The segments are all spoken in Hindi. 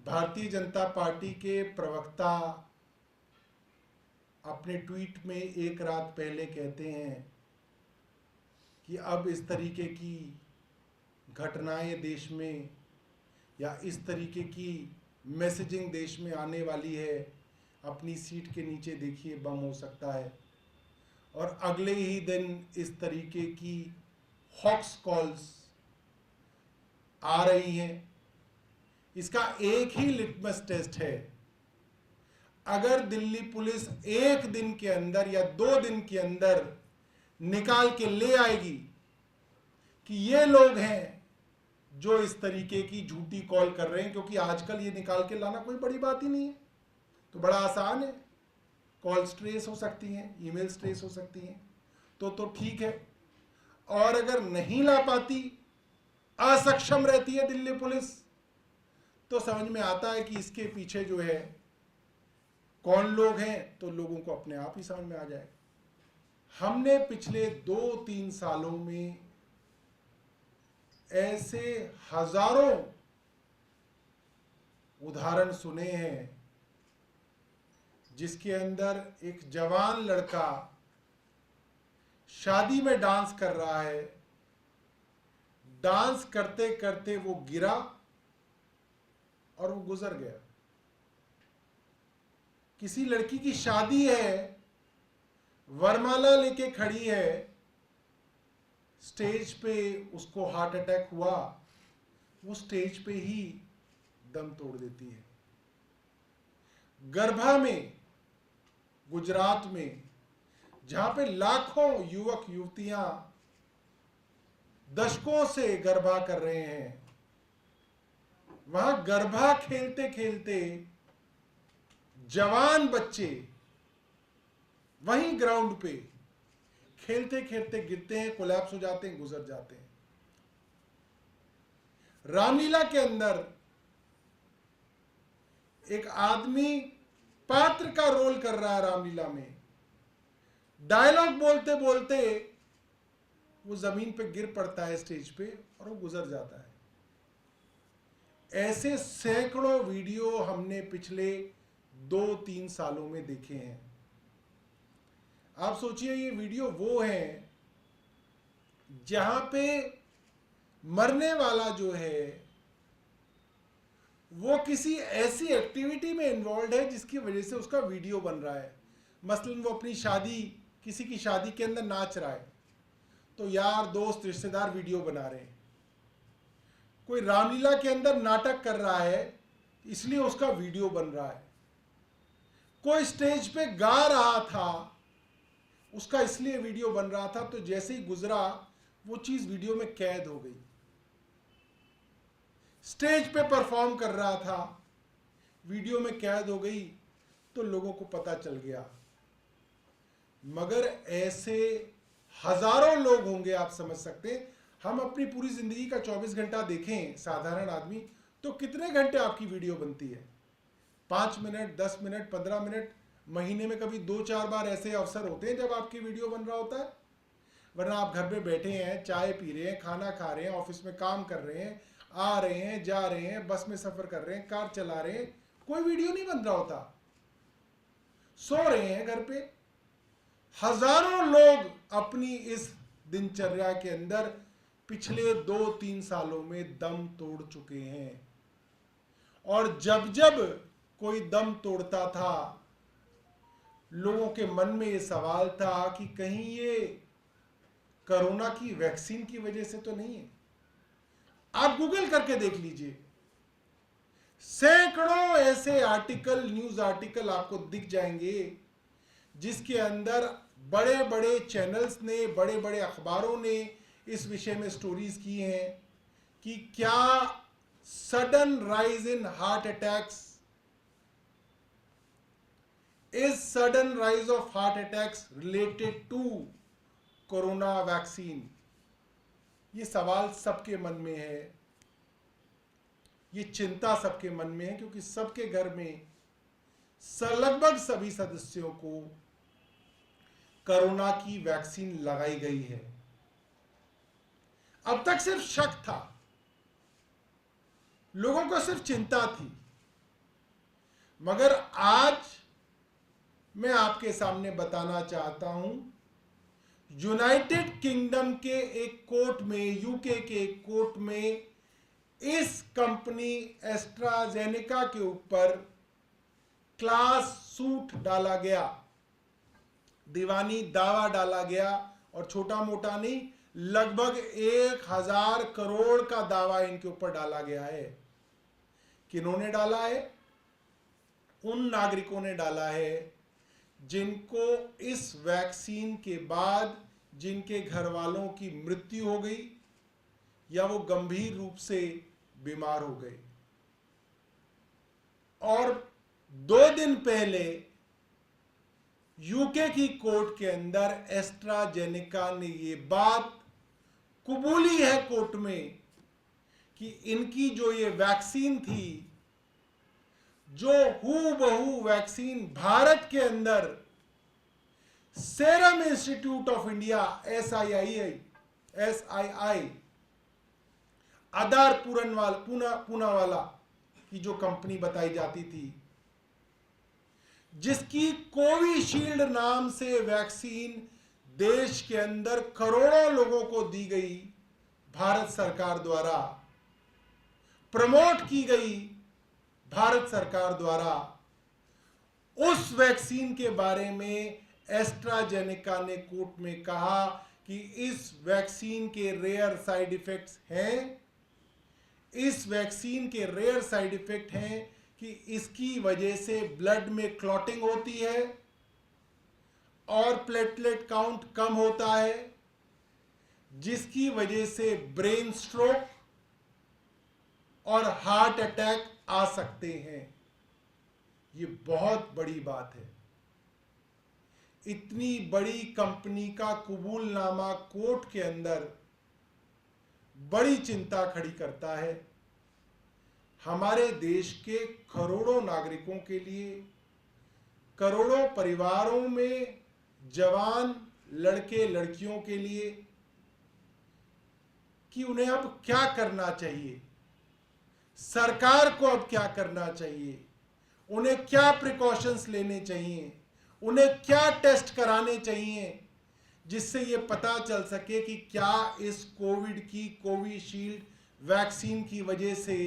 भारतीय जनता पार्टी के प्रवक्ता अपने ट्वीट में एक रात पहले कहते हैं कि अब इस तरीके की घटनाएं देश में या इस तरीके की मैसेजिंग देश में आने वाली है, अपनी सीट के नीचे देखिए बम हो सकता है। और अगले ही दिन इस तरीके की हॉक्स कॉल्स आ रही हैं। इसका एक ही लिटमस टेस्ट है, अगर दिल्ली पुलिस एक दिन के अंदर या 2 दिन के अंदर निकाल के ले आएगी कि ये लोग हैं जो इस तरीके की झूठी कॉल कर रहे हैं, क्योंकि आजकल ये निकाल के लाना कोई बड़ी बात ही नहीं है, तो बड़ा आसान है। कॉल्स ट्रेस हो सकती हैं, ईमेल्स ट्रेस हो सकती हैं, तो ठीक है। और अगर नहीं ला पाती, असक्षम रहती है दिल्ली पुलिस, तो समझ में आता है कि इसके पीछे जो है कौन लोग हैं, तो लोगों को अपने आप ही समझ में आ जाएगा। हमने पिछले 2-3 सालों में ऐसे हजारों उदाहरण सुने हैं जिसके अंदर एक जवान लड़का शादी में डांस कर रहा है, डांस करते करते वो गिरा और वो गुजर गया। किसी लड़की की शादी है, वरमाला लेके खड़ी है, स्टेज पे उसको हार्ट अटैक हुआ, वो स्टेज पे ही दम तोड़ देती है। गरबा में, गुजरात में, जहां पे लाखों युवक युवतियां दशकों से गरबा कर रहे हैं, वहां गरबा खेलते खेलते जवान बच्चे वहीं ग्राउंड पे खेलते खेलते गिरते हैं, कोलैप्स हो जाते हैं, गुजर जाते हैं। रामलीला के अंदर एक आदमी पात्र का रोल कर रहा है, रामलीला में डायलॉग बोलते बोलते वो जमीन पे गिर पड़ता है स्टेज पे और वो गुजर जाता है। ऐसे सैकड़ों वीडियो हमने पिछले 2-3 सालों में देखे हैं। आप सोचिए, ये वीडियो वो है जहां पे मरने वाला जो है वो किसी ऐसी एक्टिविटी में इन्वॉल्व है जिसकी वजह से उसका वीडियो बन रहा है। मसलन वो अपनी शादी, किसी की शादी के अंदर नाच रहा है, तो यार दोस्त रिश्तेदार वीडियो बना रहे हैं। कोई रामलीला के अंदर नाटक कर रहा है, इसलिए उसका वीडियो बन रहा है। कोई स्टेज पे गा रहा था, उसका इसलिए वीडियो बन रहा था, तो जैसे ही गुजरा वो चीज वीडियो में कैद हो गई। स्टेज पे परफॉर्म कर रहा था, वीडियो में कैद हो गई, तो लोगों को पता चल गया। मगर ऐसे हजारों लोग होंगे, आप समझ सकते हैं। हम अपनी पूरी जिंदगी का 24 घंटा देखें साधारण आदमी, तो कितने घंटे आपकी वीडियो बनती है? 5 मिनट, 10 मिनट, 15 मिनट, महीने में कभी 2-4 बार ऐसे अवसर होते हैं जब आपकी वीडियो बन रहा होता है। वरना आप घर पे बैठे हैं, चाय पी रहे हैं, खाना खा रहे हैं, ऑफिस में काम कर रहे हैं, आ रहे हैं, जा रहे हैं, बस में सफर कर रहे हैं, कार चला रहे हैं, कोई वीडियो नहीं बन रहा होता। सो रहे हैं घर पे। हजारों लोग अपनी इस दिनचर्या के अंदर पिछले 2-3 सालों में दम तोड़ चुके हैं। और जब जब कोई दम तोड़ता था, लोगों के मन में यह सवाल था कि कहीं ये कोरोना की वैक्सीन की वजह से तो नहीं है। आप गूगल करके देख लीजिए, सैकड़ों ऐसे आर्टिकल, न्यूज आर्टिकल आपको दिख जाएंगे जिसके अंदर बड़े बड़े चैनल्स ने, बड़े बड़े अखबारों ने इस विषय में स्टोरीज की हैं कि क्या sudden rise in heart attacks, is sudden rise of heart attacks related to corona vaccine. ये सवाल सबके मन में है, ये चिंता सबके मन में है, क्योंकि सबके घर में लगभग सभी सदस्यों को कोरोना की वैक्सीन लगाई गई है। अब तक सिर्फ शक था, लोगों को सिर्फ चिंता थी मगर आज मैं आपके सामने बताना चाहता हूं, यूनाइटेड किंगडम के एक कोर्ट में, यूके के एक कोर्ट में इस कंपनी एस्ट्राजेनेका के ऊपर क्लास सूट डाला गया, दीवानी दावा डाला गया, और छोटा मोटा नहीं, लगभग 1000 करोड़ का दावा इनके ऊपर डाला गया है। किन्होंने डाला है? उन नागरिकों ने डाला है जिनको इस वैक्सीन के बाद जिनके घर वालों की मृत्यु हो गई या वो गंभीर रूप से बीमार हो गए। और 2 दिन पहले यूके की कोर्ट के अंदर एस्ट्राजेनेका ने ये बात कबूली है कोर्ट में कि इनकी जो ये वैक्सीन थी, जो हूबहू वैक्सीन भारत के अंदर serum institute of India SII आधार पूनावाला की जो कंपनी बताई जाती थी, जिसकी कोविशील्ड नाम से वैक्सीन देश के अंदर करोड़ों लोगों को दी गई, भारत सरकार द्वारा प्रमोट की गई, भारत सरकार द्वारा, उस वैक्सीन के बारे में एस्ट्राजेनेका ने कोर्ट में कहा कि इस वैक्सीन के रेयर साइड इफेक्ट्स हैं। इस वैक्सीन के रेयर साइड इफेक्ट हैं कि इसकी वजह से ब्लड में क्लॉटिंग होती है और प्लेटलेट काउंट कम होता है, जिसकी वजह से ब्रेन स्ट्रोक और हार्ट अटैक आ सकते हैं। ये बहुत बड़ी बात है। इतनी बड़ी कंपनी का कबूलनामा कोर्ट के अंदर बड़ी चिंता खड़ी करता है। हमारे देश के करोड़ों नागरिकों के लिए, करोड़ों परिवारों में जवान लड़के लड़कियों के लिए कि उन्हें अब क्या करना चाहिए, सरकार को अब क्या करना चाहिए, उन्हें क्या प्रिकॉशंस लेने चाहिए, उन्हें क्या टेस्ट कराने चाहिए, जिससे ये पता चल सके कि क्या इस कोविड की कोविशील्ड वैक्सीन की वजह से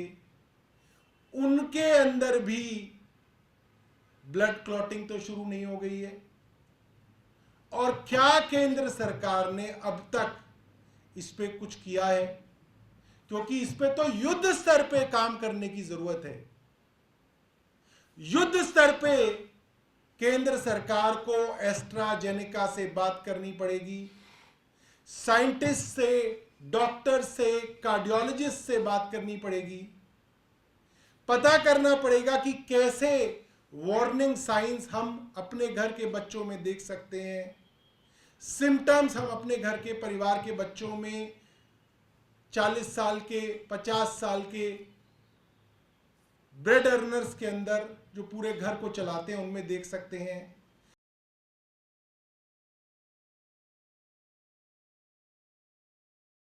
उनके अंदर भी ब्लड क्लॉटिंग तो शुरू नहीं हो गई है, और क्या केंद्र सरकार ने अब तक इस पे कुछ किया है, क्योंकि इस पे तो युद्ध स्तर पे काम करने की जरूरत है। युद्ध स्तर पे केंद्र सरकार को एस्ट्राजेनेका से बात करनी पड़ेगी, साइंटिस्ट से, डॉक्टर से, कार्डियोलॉजिस्ट से बात करनी पड़ेगी, पता करना पड़ेगा कि कैसे वार्निंग साइंस हम अपने घर के बच्चों में देख सकते हैं, सिम्टम्स हम अपने घर के परिवार के बच्चों में 40 साल के, 50 साल के ब्रेड अर्नर्स के अंदर जो पूरे घर को चलाते हैं उनमें देख सकते हैं।